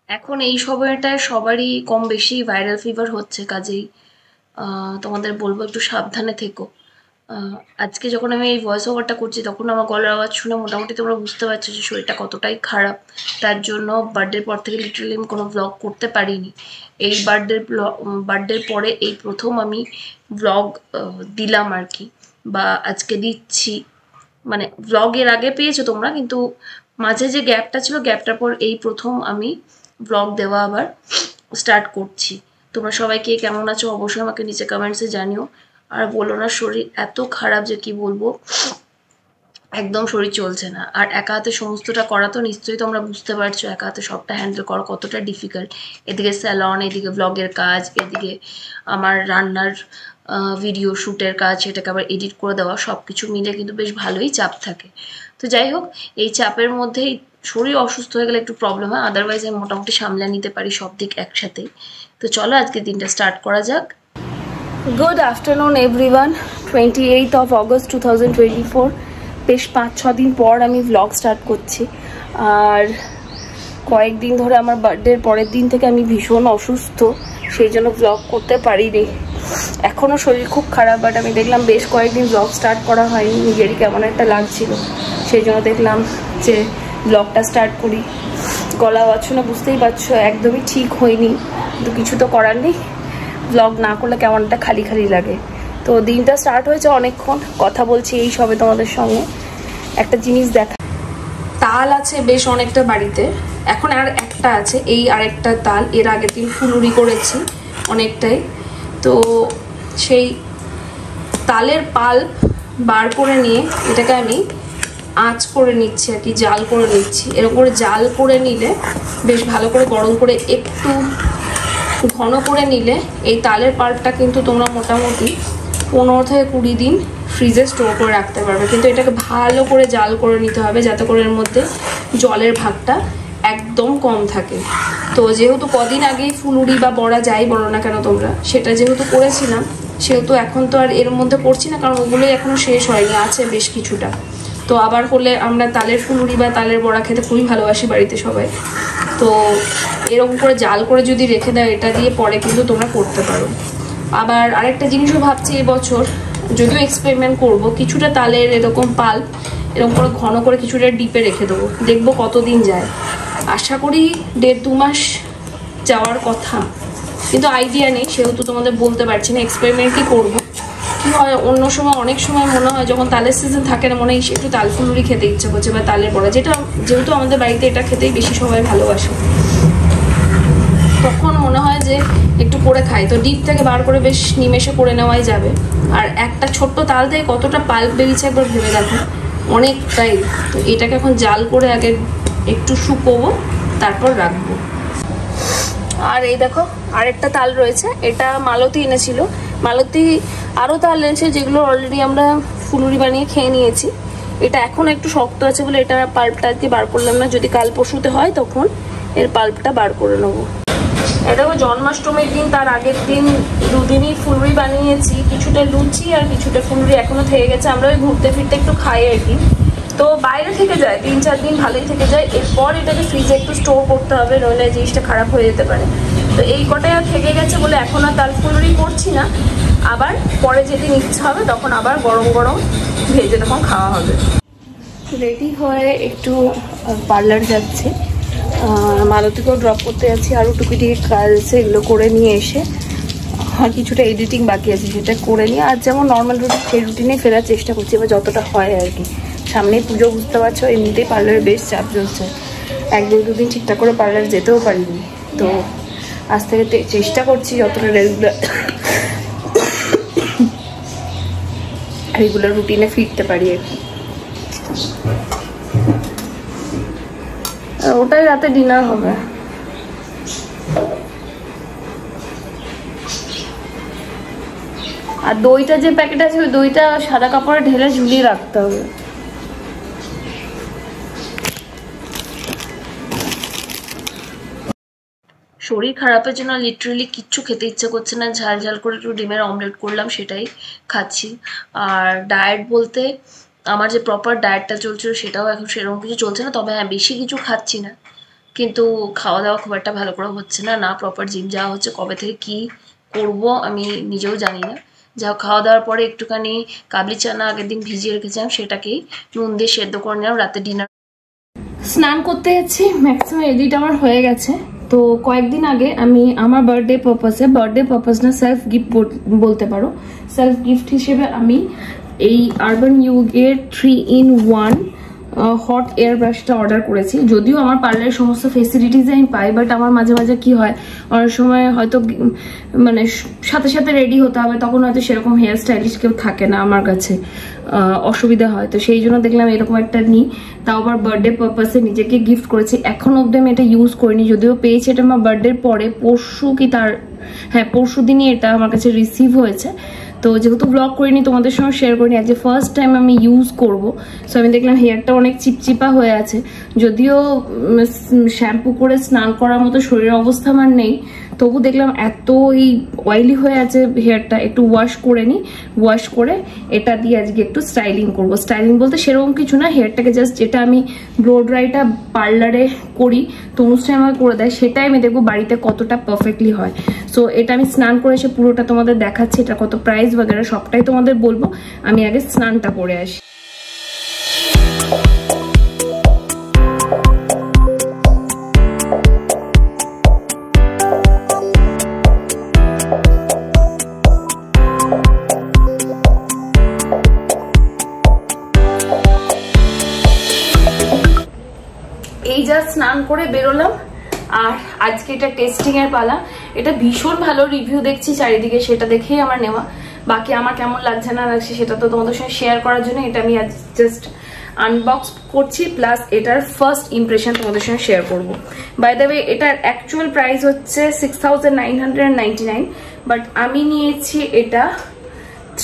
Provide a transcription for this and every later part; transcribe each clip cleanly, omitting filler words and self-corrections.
এখন এই সময়টায় সবারই কম বেশি ভাইরাল ফিভার হচ্ছে, কাজেই তোমাদের বলবো একটু সাবধানে থেকো। আজকে যখন আমি এই ভয়েস ওভারটা করছি তখন আমার গলার আওয়াজ শুনে মোটামুটি তোমরা বুঝতে পারছো যে শরীরটা কতটাই খারাপ। তার জন্য বার্থডের পর থেকে লিটারালি আমি কোনো ব্লগ করতে পারিনি। এই বার্থডের পরে এই প্রথম আমি ব্লগ দিলাম আর কি, বা আজকে দিচ্ছি। মানে ব্লগের আগে পেয়েছো তোমরা, কিন্তু মাঝে যে গ্যাপটা ছিল, গ্যাপটার পর এই প্রথম আমি ব্লগ দেওয়া আবার স্টার্ট করছি। তোমরা সবাই কে কেমন আছো অবশ্যই আমাকে নিচে কমেন্টসে জানিও। আর বলো না, শরীর এত খারাপ যে কি বলবো, একদম শরীর চলছে না। আর একা হাতে সমস্তটা করা তো নিশ্চয়ই তোমরা বুঝতে পারছো, একা হাতে সবটা হ্যান্ডেল করা কতটা ডিফিকাল্ট। এদিকে স্যালন, এদিকে ব্লগের কাজ, এদিকে আমার রান্নার ভিডিও শ্যুটের কাজ, সেটাকে আবার এডিট করে দেওয়া, সব কিছু মিলে কিন্তু বেশ ভালোই চাপ থাকে। তো যাই হোক, এই চাপের মধ্যেই শরীর অসুস্থ হয়ে গেলে একটু প্রবলেম হয়, আদারওয়াইজ আমি মোটামুটি সামলে নিতে পারি সব দিক একসাথেই। তো চলো আজকে দিনটা স্টার্ট করা যাক। Good afternoon everyone. 28 অগস্ট 2024। বেশ 5-6 দিন পর আমি ভ্লগ স্টার্ট করছি। আর কয়েকদিন ধরে আমার বার্থডের পরের দিন থেকে আমি ভীষণ অসুস্থ, সেই জন্য ভ্লগ করতে পারিনি। এখনও শরীর খুব খারাপ, বাট আমি দেখলাম বেশ কয়েকদিন ভ্লগ স্টার্ট করা হয়নি, নিজেরই কেমন একটা লাগছিল, সেই জন্য দেখলাম যে ব্লগটা স্টার্ট করি। গলা আওয়াজ শুনে বুঝতেই পারছো একদমই ঠিক হয়নি, কিন্তু কিছু তো করার নেই, ব্লগ না করলে কেমন একটা খালি খালি লাগে। তো দিনটা স্টার্ট হয়েছে অনেকক্ষণ, কথা বলছি এই সবে তোমাদের সঙ্গে। একটা জিনিস দেখা, তাল আছে বেশ অনেকটা বাড়িতে, এখন আর একটা আছে, এই আরেকটা তাল। এর আগের দিন ফুলুরি করেছি অনেকটাই। তো সেই তালের পাল্প বার করে নিয়ে এটাকে আমি আঁচ করে নিচ্ছি আর কি, জাল করে নিচ্ছি। এরকম করে জাল করে নিলে, বেশ ভালো করে গরম করে একটু ঘন করে নিলে এই তালের পাল্পটা কিন্তু তোমরা মোটামুটি 15 থেকে 20 দিন ফ্রিজে স্টোর করে রাখতে পারবে। কিন্তু এটাকে ভালো করে জাল করে নিতে হবে, যাতে করে এর মধ্যে জলের ভাগটা একদম কম থাকে। তো যেহেতু কদিন আগেই ফুলুরি বা বড়া, যাই বলো না কেন তোমরা, সেটা যেহেতু করেছিলাম, সেহেতু এখন তো আর এর মধ্যে করছি না, কারণ ওগুলোই এখনও শেষ হয়নি, আছে বেশ কিছুটা। তো আবার হলে আমরা তালের ফুলুরি বা তালের বড়া খেতে খুবই ভালোবাসি বাড়িতে সবাই। তো এরকম করে জাল করে যদি রেখে দাও, এটা দিয়ে পরে কিন্তু তোমরা করতে পারো। আবার আরেকটা জিনিসও ভাবছি, এবছর যদিও এক্সপেরিমেন্ট করব, কিছুটা তালের এরকম পাল্প এরকম করে ঘন করে কিছুটা ডিপে রেখে দেবো, দেখবো কতদিন যায়। আশা করি 1.5-2 মাস যাওয়ার কথা, কিন্তু আইডিয়া নেই, সেহেতু তোমাদের বলতে পারছি না, এক্সপেরিমেন্টই করবো। কি হয় অন্য সময়, অনেক সময় মনে হয় যখন তালের সিজন থাকে না, মনে হয় একটু তাল ফুলুরি খেতে ইচ্ছে করছে, বা তালের বড়া, যেটা যেহেতু আমাদের বাড়িতে এটা খেতেই বেশি সবাই ভালোবাসে, তখন মনে হয় যে একটু করে খাই। তো ডিপ থেকে বার করে বেশ নিমেষে করে নেওয়াই যাবে। আর একটা ছোট্ট তাল থেকে কতটা পাল্প বেরিয়েছে একবার ভেবে দেখো, অনেকটাই। তো এটাকে এখন জাল করে আগে একটু শুকোবো, তারপর রাখবো। আর এই দেখো আরেকটা তাল রয়েছে, এটা মালতী এনেছিল। মালতী আরও তাল এনেছে যেগুলো অলরেডি আমরা ফুলুরি বানিয়ে খেয়ে নিয়েছি। এটা এখন একটু শক্ত আছে বলে এটা পাল্পটা আর কি বার করলাম না, যদি কাল পরশুতে হয় তখন এর পাল্পটা বার করে নেবো। এটা দেখো জন্মাষ্টমীর দিন, তার আগের দিন 2 দিনই ফুলুরি বানিয়েছি, কিছুটা লুচি আর কিছুটা ফুলুরি এখনো থেকে গেছে। আমরা ওই ঘুরতে ফিরতে একটু খাই আর কি, তো বাইরে থেকে যায় 3-4 দিন, ভালোই থেকে যায়। এরপর এটাকে ফ্রিজে একটু স্টোর করতে হবে, নইলে জিনিসটা খারাপ হয়ে যেতে পারে। তো এই কটাই আর থেকে গেছে বলে এখন আর তাল ফুলুরি করছি না। আবার পরে যেদিন ইচ্ছা হবে তখন আবার গরম গরম ভেজে তখন খাওয়া হবে। রেডি হয়ে একটু পার্লার যাচ্ছে, মালতীকেও ড্রপ করতে যাচ্ছি, আরও টুকিটিকি কাজ আছে, এগুলো করে নিয়ে এসে আর কিছুটা এডিটিং বাকি আছে সেটা করে নিয়ে আর যেমন নর্মাল রুটিন সেই রুটিনে ফেরার চেষ্টা করছি, এবার যতটা হয় আর কি। সামনেই পুজো, বুঝতে পারছো, এমনিতেই পার্লারে বেশ চাপ চলছে, 1-2 দিন ঠিকঠাক করে পার্লার যেতেও পারিনি। তো আজ থেকে চেষ্টা করছি যতটা রেগুলার রুটিনে ফিরতে পারি আর কি। ওটাই রাতে ডিনার হবে। আর দইটা যে প্যাকেট আছে, ওই দইটা সাদা কাপড়ে ঢেলে ঝুলিয়ে রাখতে হবে। শরীর খারাপের জন্য লিটারেলি কিচ্ছু খেতে ইচ্ছে করছে না, ঝাল ঝাল করে একটু ডিমের অমলেট করলাম, সেটাই খাচ্ছি। আর ডায়েট বলতে আমার যে প্রপার ডায়েটটা চলছিল সেটাও এখন সেরকম কিছু চলছে না, তবে হ্যাঁ বেশি কিছু খাচ্ছি না, কিন্তু খাওয়া দাওয়া খুব একটা ভালো করে হচ্ছে না, না প্রপার জিম যাওয়া হচ্ছে। কবে থেকে কি করব আমি নিজেও জানি না। যা খাওয়া দাওয়ার পরে একটুখানি কাবলি চানা আগের দিন ভিজিয়ে রেখেছিলাম, সেটাকেই নুন দিয়ে সেদ্ধ করে নিলাম। রাতে ডিনার স্নান করতে যাচ্ছি, ম্যাক্সিমাম এডিট আমার হয়ে গেছে। তো কয়েকদিন আগে আমি আমার বার্থডে পারপাস না, সেলফ গিফট বলতে পারো, সেলফ গিফট হিসেবে আমি এই আরবান ইউগের 3-in-1 হট এয়ার ব্রাশটা অর্ডার করেছি। যদিও আমার পার্লারের সমস্ত ফেসিলিটিস আমি পাই, বাট আমার মাঝে মাঝে কি হয়, অনেক সময় হয়তো মানে সাথে সাথে রেডি হতে হবে, তখন হয়তো সেরকম হেয়ার স্টাইলিশ কেউ থাকে না আমার কাছে, অসুবিধা হয়। তো সেই জন্য দেখলাম এরকম একটা নিই, তাও আবার বার্থডে পারপাসে নিজেকে গিফট করেছি। এখন অব্দি আমি এটা ইউজ করিনি, যদিও পেয়েছি এটা আমার বার্থডের পরে, পরশু দিনই এটা আমার কাছে রিসিভ হয়েছে। তো যেহেতু ব্লগ করিনি, তোমাদের সঙ্গে শেয়ার করিনি, আজ ফার্স্ট টাইম আমি ইউজ করব। সো আমি দেখলাম হেয়ারটা অনেক চিপচিপা হয়ে আছে, যদিও শ্যাম্পু করে স্নান করার মতো শরীরের অবস্থা আমার নেই, তবু দেখলাম এত এই অয়েলি হয়ে আছে হেয়ারটা, একটু ওয়াশ করে নিই। ওয়াশ করে এটা দিয়ে আজকে একটু স্টাইলিং করব। স্টাইলিং বলতে সেরকম কিছু না, হেয়ারটাকে জাস্ট, যেটা আমি ব্লো ড্রাইটা পার্লারে করি, তনুশ্রী আমাকে করে দেয়, সেটাই আমি দেখবো বাড়িতে কতটা পারফেক্টলি হয়। সো এটা আমি স্নান করে এসে পুরোটা তোমাদের দেখাচ্ছি, এটা কত প্রাইস वगैरह সবটাই তোমাদের বলবো। আমি আগে স্নানটা করে আসি। এই যা স্নান করে বেরোলাম, আর আজকে এটা টেস্টিং এর পালা। এটা ভীষণ ভালো রিভিউ দেখছি চারিদিকে, সেটা দেখেই আমার নেওয়া। বাকি আমার কেমন লাগছে না লাগছে সেটা তো তোমাদের সঙ্গে শেয়ার করার জন্য এটা আমি আজ জাস্ট আনবক্স করছি, প্লাস এটার ফার্স্ট ইমপ্রেশন তোমাদের সঙ্গে শেয়ার করবো। বাই দ্য ওয়ে, এটার অ্যাকচুয়াল প্রাইস হচ্ছে 6999, বাট আমি নিয়েছি এটা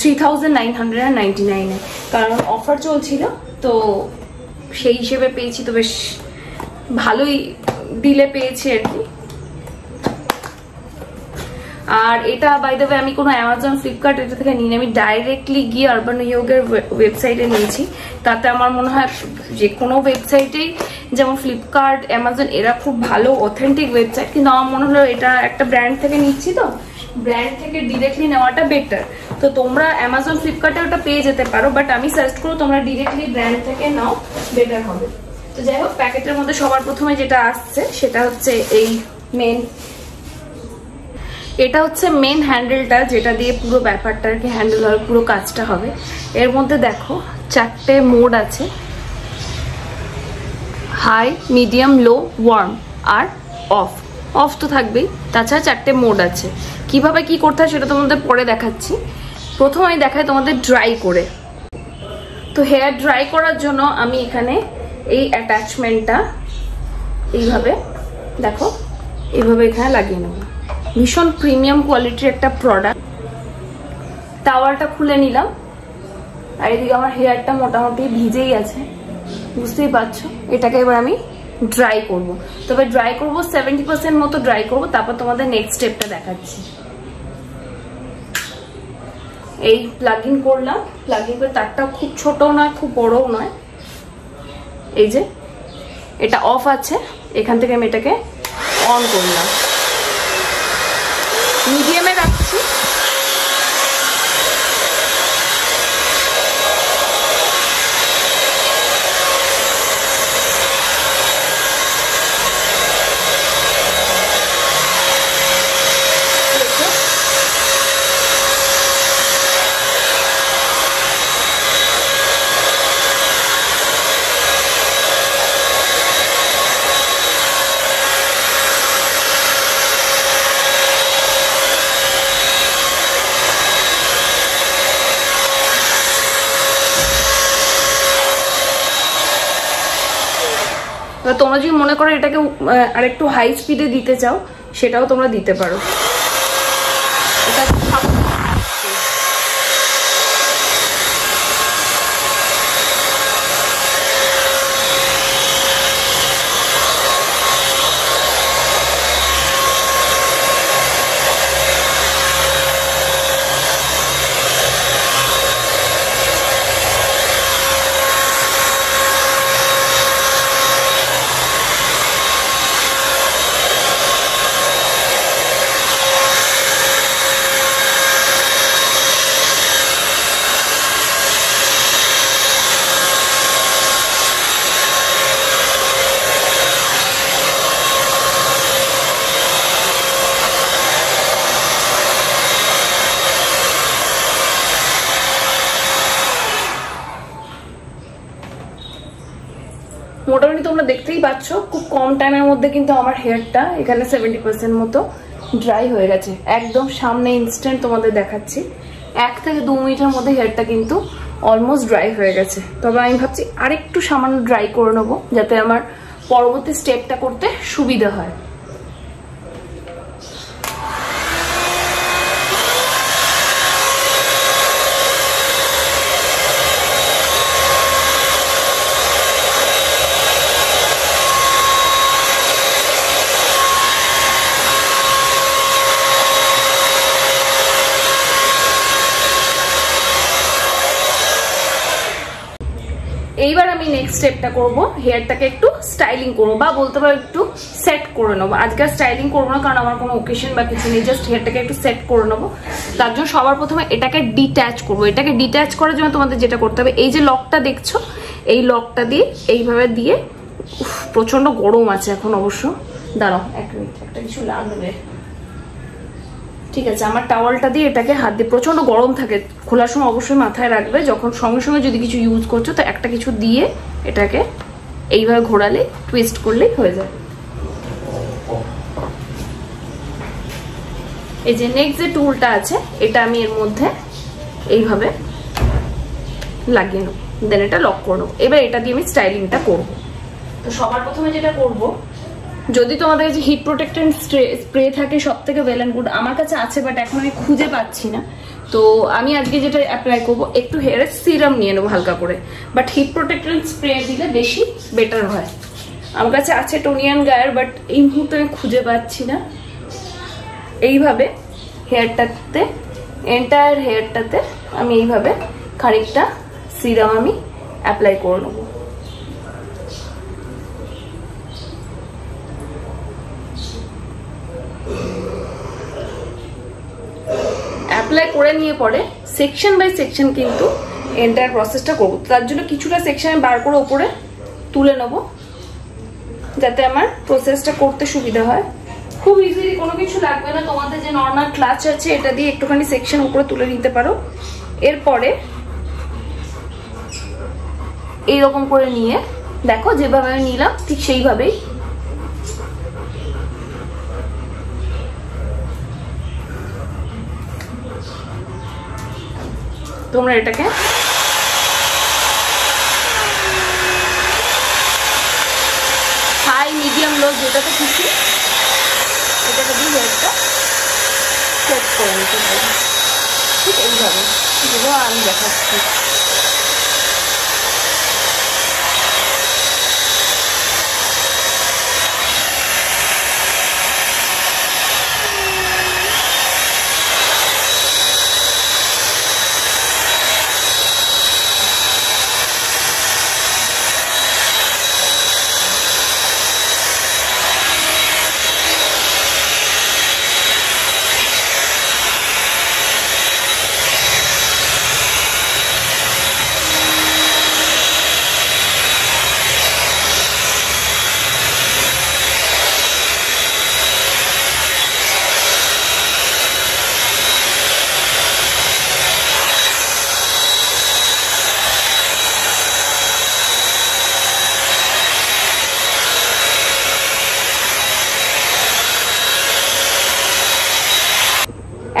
3999 কারণ অফার চলছিল, তো সেই হিসেবে পেয়েছি। তো বেশ ভালোই ডিলে পেয়েছি আর কি। আর এটা বাই দ্য ওয়ে আমি কোনো অ্যামাজন, ফ্লিপকার্ট এটা থেকে নিই, আমি ডাইরেক্টলি গিয়ে আরবান ইয়োগের ওয়েবসাইটে নিয়েছি। তাতে আমার মনে হয় যে কোনো ওয়েবসাইটেই, যেমন ফ্লিপকার্ট, অ্যামাজন, এরা খুব ভালো অথেন্টিক ওয়েবসাইট, কিন্তু আমার মনে হলো এটা একটা ব্র্যান্ড থেকে নিচ্ছি, তো ব্র্যান্ড থেকে ডিরেক্টলি নেওয়াটা বেটার। তো তোমরা অ্যামাজন, ফ্লিপকার্টে ওটা পেয়ে যেতে পারো, বাট আমি সাজেস্ট করবো তোমরা ডিরেক্টলি ব্র্যান্ড থেকে নাও, বেটার হবে। তো যাই হোক, প্যাকেটের মধ্যে সবার প্রথমে যেটা আসছে সেটা হচ্ছে এই এটা হচ্ছে মেন হ্যান্ডেলটা, যেটা দিয়ে পুরো ব্যাপারটা আর কি হ্যান্ডেল হবে, পুরো কাজটা হবে। এর মধ্যে দেখো 4টে মোড আছে, হাই, মিডিয়াম, লো, ওয়ার্ম আর অফ তো থাকবেই। তাছাড়া 4টে মোড আছে। কিভাবে কি করতে হয় সেটা তোমাদের পরে দেখাচ্ছি। প্রথম আমি দেখাই তোমাদের ড্রাই করে। তো হেয়ার ড্রাই করার জন্য আমি এখানে এই অ্যাটাচমেন্টটা এইভাবে দেখো, এইভাবে এখানে লাগিয়ে নেব। ভীষণ প্রিমিয়াম কোয়ালিটির একটা প্রোডাক্ট। টাওয়ালটা খুলে নিলাম, আর এদিকে আমার হেয়ারটা মোটামুটি ভিজেই আছে, বুঝতেই পারছো। এটাকে এবার আমি ড্রাই করব। তবে ড্রাই করব 70% মতো ড্রাই করব, তারপর তোমাদের নেক্সট স্টেপটা দেখাচ্ছি। এই প্লাগিং করলাম, প্লাগিং করে তারটা খুব ছোটও নয় খুব বড়ও নয়। এই যে এটা অফ আছে, এখান থেকে আমি এটাকে অন করলাম, মিডিয়ামে রাখছি। তোমরা যদি মনে করো এটাকে আরেকটু হাই স্পিডে দিতে চাও, সেটাও তোমরা দিতে পারো। এটা তোমরা দেখতেই পাচ্ছ খুব কম টাইমের মধ্যে কিন্তু আমার হেয়ারটা এখানে 70% মতো ড্রাই হয়ে গেছে। একদম সামনে ইনস্ট্যান্ট তোমাদের দেখাচ্ছি, 1 থেকে 2 মিনিটের মধ্যে হেয়ারটা কিন্তু অলমোস্ট ড্রাই হয়ে গেছে। তবে আমি ভাবছি আরেকটু সামান্য ড্রাই করে নেবো যাতে আমার পরবর্তী স্টেপটা করতে সুবিধা হয়। এইবার আমি নেক্সট স্টেপটা করব, হেয়ারটাকে একটু স্টাইলিং করবো বা বলতে পারো একটু সেট করে নেবো। আজকে আর স্টাইলিং করবো না কারণ আমার কোনো ওকেশন বা কিছু নেই, জাস্ট হেয়ারটাকে একটু সেট করে নেবো। তার জন্য সবার প্রথমে এটাকে ডিট্যাচ করবো। এটাকে ডিট্যাচ করার জন্য তোমাদের যেটা করতে হবে, এই যে লকটা দেখছো, এই লকটা দিয়ে এইভাবে দিয়ে, প্রচন্ড গরম আছে এখন অবশ্য, দাঁড়াও এক মিনিট, একটা কিছু লাগবে। ঠিক আছে, আমার টাওয়ালটা দিয়ে এটাকে হাত দিয়ে, প্রচন্ড গরম থাকে, খোলার সময় অবশ্যই মাথায় রাখবে, যখন সঙ্গে সঙ্গে যদি কিছু ইউজ করছো তো একটা কিছু দিয়ে এটাকে এইভাবে ঘোরালে, টুইস্ট করলেই হয়ে যায়। এই যে নেক্সট যে টুলটা আছে এটা আমি এর মধ্যে এইভাবে লাগিয়ে নেবো, দেন এটা লক করে নেবো। এবার এটা দিয়ে আমি স্টাইলিংটা করবো। তো সবার প্রথমে যেটা করবো, যদি তোমাদের যে হিট প্রোটেক্টেন্ট স্প্রে থাকে সব থেকে ওয়েল অ্যান্ড গুড, আমার কাছে আছে বাট এখন আমি খুঁজে পাচ্ছি না। তো আমি আজকে যেটা অ্যাপ্লাই করবো, একটু হেয়ারে সিরাম নিয়ে নেবো হালকা করে, বাট হিট প্রোটেক্টেন্ট স্প্রে দিলে বেশি বেটার হয়। আমার কাছে আছে টোনিয়ান গায়ের, বাট এই মুহূর্তে আমি খুঁজে পাচ্ছি না। এইভাবে হেয়ারটাতে, এন্টায়ার হেয়ারটাতে আমি এইভাবে খানিকটা সিরাম আমি অ্যাপ্লাই করে নেবো। অ্যাপ্লাই করে নিয়ে পরে সেকশন বাই সেকশন কিন্তু এন্টায়ার প্রসেসটা করবো। তার জন্য কিছুটা সেকশন আমি বার করে উপরে তুলে নেবো যাতে আমার প্রসেসটা করতে সুবিধা হয়। খুব ইজিলি, কোনো কিছু লাগবে না, তোমাদের যে নর্মাল ক্লাচ আছে এটা দিয়ে একটুখানি সেকশন উপরে তুলে নিতে পারো। এরপরে এইরকম করে নিয়ে দেখো যেভাবে আমি নিলাম ঠিক সেইভাবেই তোমরা এটাকে হাই, মিডিয়াম, লো যেটাতে খুশি এটাকে দিয়ে হেয়ারটা সেট করে নিতে পারি। ঠিক এইভাবে যেগুলো আমি দেখাচ্ছি।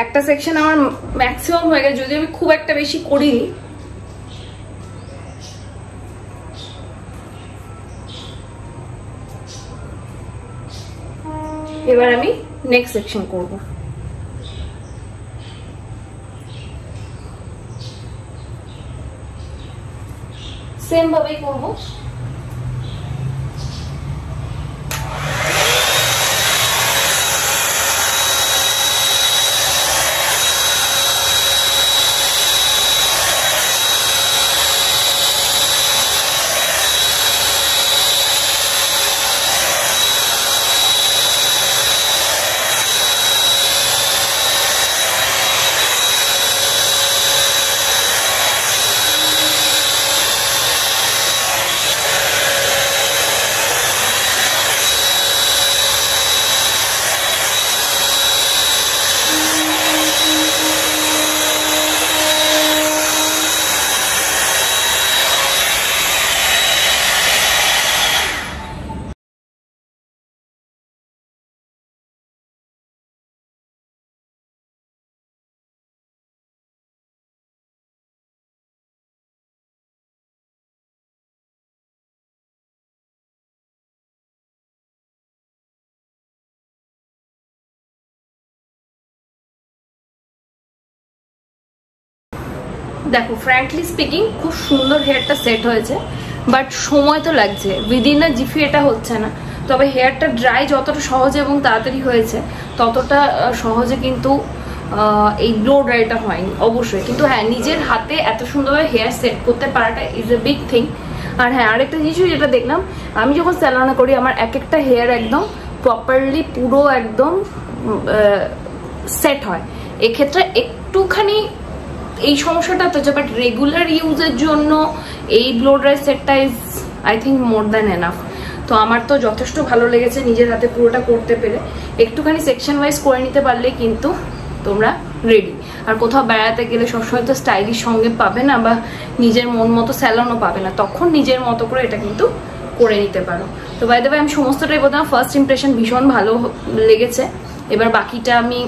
একটা সেকশন আমার ম্যাক্সিমাম হয়ে গেছে, যদি আমি খুব একটা বেশি করিনি। এবার আমি নেক্সট সেকশন করব। সেম ভাবেই করবো। দেখো ফ্র্যাঙ্কলি স্পিকিং খুব সুন্দর হেয়ারটা সেট হয়েছে, বাট সময় তো লাগছে, উইদিন আ জিপি এটা হচ্ছে না। তবে হেয়ারটা ড্রাই যতটা সহজে এবং তাড়াতাড়ি হয়েছে ততটা সহজে কিন্তু এই ব্লো ড্রাইটা হয়নি অবশ্যই। কিন্তু হ্যাঁ, নিজের হাতে এত সুন্দরভাবে হেয়ার সেট করতে পারাটা ইজ এ বিগ থিং। আর হ্যাঁ, আরেকটা জিনিস যেটা দেখলাম, আমি যখন স্যালনে করি আমার এক একটা হেয়ার একদম প্রপারলি পুরো একদম সেট হয়। এক্ষেত্রে একটুখানি এই সমস্যাটা তো, বাট রেগুলার ইউজের জন্য এই ব্লো ড্রাই সেটটা is I think more than enough. তো আমার তো যথেষ্ট ভালো লেগেছে নিজের হাতে পুরোটা করতে পেরে। একটুখানি সেকশন ওয়াইজ করে নিতে পারলে কিন্তু তোমরা রেডি। আর কোথাও বেড়াতে গেলে সবসময় তো স্টাইলিশ সঙ্গে পাবে না, বা নিজের মন মতো স্যালনও পাবে না, তখন নিজের মতো করে এটা কিন্তু করে নিতে পারো। তো বাই দ্য ওয়ে, আমি সমস্তটাই বলতাম ফার্স্ট ইমপ্রেশন ভীষণ ভালো লেগেছে। এবার বাকিটা আমি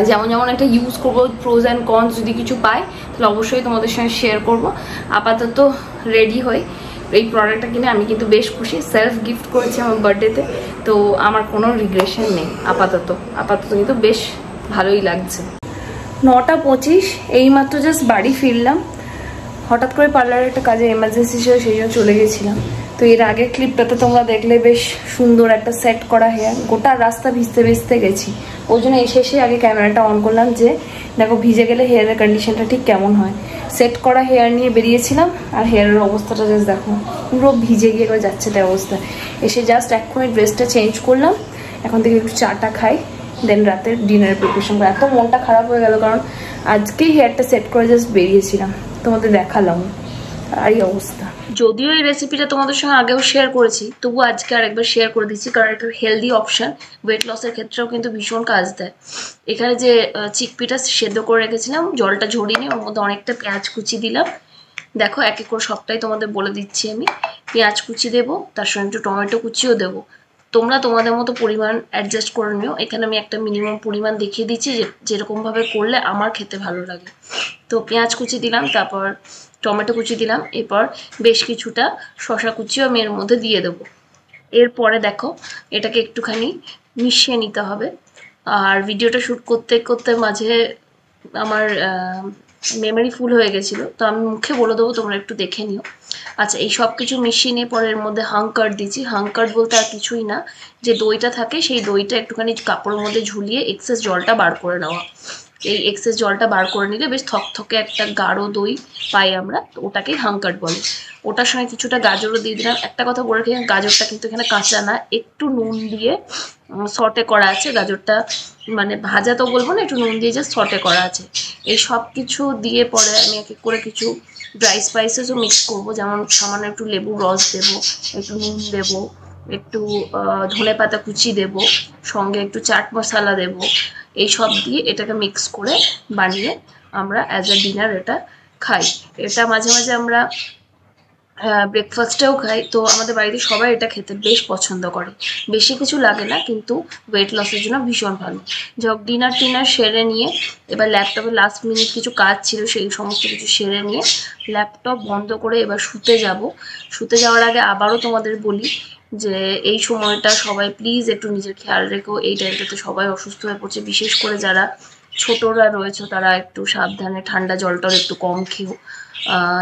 যেমন যেমন একটা ইউজ করবো, প্রোজ অ্যান্ড কনস যদি কিছু পাই তাহলে অবশ্যই তোমাদের সঙ্গে শেয়ার করবো। আপাতত রেডি হই। এই প্রোডাক্টটা কিনে আমি কিন্তু বেশ খুশি, সেলফ গিফট করেছি আমার বার্থডেতে, তো আমার কোনো রিগ্রেশন নেই আপাতত কিন্তু বেশ ভালোই লাগছে। 9:25 এইমাত্র জাস্ট বাড়ি ফিরলাম। হঠাৎ করে পার্লারের একটা কাজে এমার্জেন্সি ছিল, সেই জন্য চলে গেছিলাম। তো এর আগের ক্লিপটাতে তোমরা দেখলে বেশ সুন্দর একটা সেট করা হেয়ার, গোটা রাস্তা ভিজতে ভিজতে গেছি, ওই জন্য এসে আগে ক্যামেরাটা অন করলাম যে দেখো ভিজে গেলে হেয়ারের কন্ডিশনটা ঠিক কেমন হয়। সেট করা হেয়ার নিয়ে বেরিয়েছিলাম আর হেয়ারের অবস্থাটা জাস্ট দেখো, পুরো ভিজে গিয়ে করে যাচ্ছে তাই অবস্থা। এসে জাস্ট এক্ষুনি ড্রেসটা চেঞ্জ করলাম, এখন থেকে একটু চাটা খাই, দেন রাতের ডিনারের প্রিপারেশন করি। এত মনটা খারাপ হয়ে গেল কারণ আজকেই হেয়ারটা সেট করে জাস্ট বেরিয়েছিলাম, তোমাদের দেখালাম আর এই অবস্থা। যদিও এই রেসিপিটা তোমাদের সঙ্গে আগেও শেয়ার করেছি, তবু আজকে আরেকবার শেয়ার করে দিচ্ছি কারণ একটা হেলদি অপশান, ওয়েট লসের ক্ষেত্রেও কিন্তু ভীষণ কাজ দেয়। এখানে যে চিকপিটা সেদ্ধ করে রেখেছিলাম, জলটা ঝরিয়ে নিয়ে ওর মধ্যে অনেকটা পেঁয়াজ কুচি দিলাম। দেখো এক এক করে সবটাই তোমাদের বলে দিচ্ছি আমি। পেঁয়াজ কুচি দেবো, তার সঙ্গে একটু টমেটো কুচিও দেবো। তোমরা তোমাদের মতো পরিমাণ অ্যাডজাস্ট করে নিও। এখানে আমি একটা মিনিমাম পরিমাণ দেখিয়ে দিচ্ছি যেরকমভাবে করলে আমার খেতে ভালো লাগে। তো পেঁয়াজ কুচি দিলাম, তারপর টমেটো কুচি দিলাম, এরপর বেশ কিছুটা শসা কুচিও আমি এর মধ্যে দিয়ে দেবো। এরপরে দেখো এটাকে একটুখানি মিশিয়ে নিতে হবে। আর ভিডিওটা শ্যুট করতে করতে মাঝে আমার মেমোরি ফুল হয়ে গেছিলো, তো আমি মুখে বলে দেবো, তোমরা একটু দেখে নিও। আচ্ছা, এই সব কিছু মিশিয়ে নিয়ে পরে এর মধ্যে হাংকার্ড দিচ্ছি। হাংকার্ড বলতে আর কিছুই না, যে দইটা থাকে সেই দইটা একটুখানি কাপড়ের মধ্যে ঝুলিয়ে এক্সেস জলটা বার করে নেওয়া। এই এক্সেস জলটা বার করে নিলে বেশ থকথকে একটা গাঢ় দই পাই আমরা, তো ওটাকেই হাংকার্ড বলে। ওটার সঙ্গে কিছুটা গাজরও দিয়ে দিলাম। একটা কথা বলে রাখি, গাজরটা কিন্তু এখানে কাঁচা না, একটু নুন দিয়ে সটে করা আছে। গাজরটা মানে ভাজা তো বলবো না, একটু নুন দিয়ে জাস্ট সটে করা আছে। এই সব কিছু দিয়ে পরে আমি এক এক করে কিছু ড্রাই স্পাইসেসও মিক্স করবো, যেমন সামান্য একটু লেবুর রস দেবো, একটু নুন দেবো, একটু ধনে পাতা কুচি দেবো, সঙ্গে একটু চাট মশলা দেবো। এই সব দিয়ে এটাকে মিক্স করে বানিয়ে আমরা অ্যাজ আ ডিনার এটা খাই। এটা মাঝে মাঝে আমরা ব্রেকফাস্টেও খাই। তো আমাদের বাড়িতে সবাই এটা খেতে বেশ পছন্দ করে। বেশি কিছু লাগে না, কিন্তু ওয়েট লসের জন্য ভীষণ ভালো। যখন ডিনার সেরে নিয়ে এবার ল্যাপটপে লাস্ট মিনিট কিছু কাজ ছিল, সেই সমস্ত কিছু সেরে নিয়ে ল্যাপটপ বন্ধ করে এবার শুতে যাব। শুতে যাওয়ার আগে আবারও তোমাদের বলি যে এই সময়টা সবাই প্লিজ একটু নিজের খেয়াল রেখো। এই টাইমটাতে সবাই অসুস্থ হয়ে পড়ছে, বিশেষ করে যারা ছোটরা রয়েছে তারা একটু সাবধানে, ঠান্ডা জলটাও একটু কম খেও,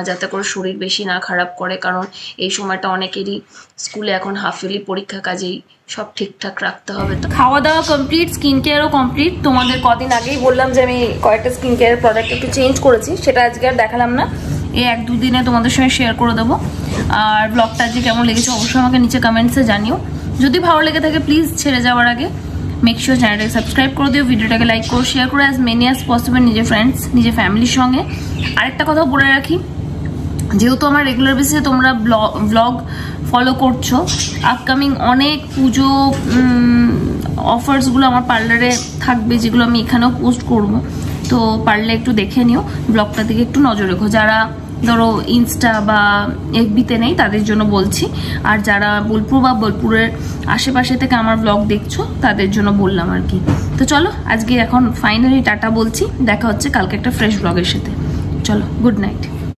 যাতে করে শরীর বেশি না খারাপ করে। কারণ এই সময়টা অনেকেরই স্কুলে এখন হাফ ইয়ারলি পরীক্ষা, কাজেই সব ঠিকঠাক রাখতে হবে। তো খাওয়া দাওয়া কমপ্লিট, স্কিন কেয়ারও কমপ্লিট। তোমাদের কদিন আগেই বললাম যে আমি কয়েকটা স্কিন কেয়ার প্রোডাক্ট একটু চেঞ্জ করেছি, সেটা আজকে আর দেখালাম না, এই 1-2 দিনে তোমাদের সঙ্গে শেয়ার করে দেবো। আর ব্লগটা আজকে কেমন লেগেছে অবশ্যই আমাকে নিচে কমেন্টসে জানিও। যদি ভালো লেগে থাকে প্লিজ ছেড়ে যাওয়ার আগে মেক শিওর চ্যানেলটাকে সাবস্ক্রাইব করে দিও, ভিডিওটাকে লাইক করো, শেয়ার করো অ্যাজ মেনি অ্যাজ পসিবল নিজের ফ্রেন্ডস, নিজের ফ্যামিলির সঙ্গে। আরেকটা কথা বলে রাখি, যেহেতু আমার রেগুলার বেসিসে তোমরা ব্লগ ফলো করছো, আপকামিং অনেক পুজো অফার্সগুলো আমার পার্লারে থাকবে, যেগুলো আমি এখানেও পোস্ট করব। তো পারলে একটু দেখে নিও, ব্লগটা দিকে একটু নজর রেখো। যারা ধরো ইনস্টা বা এফবিতে নেই তাদের জন্য বলছি, আর যারা বোলপুর বা বোলপুরের আশেপাশে থেকে আমার ব্লগ দেখছো তাদের জন্য বললাম আর কি। তো চলো আজকে এখন ফাইনালি টাটা বলছি, দেখা হচ্ছে কালকে একটা ফ্রেশ ব্লগের সাথে। চলো, গুড নাইট।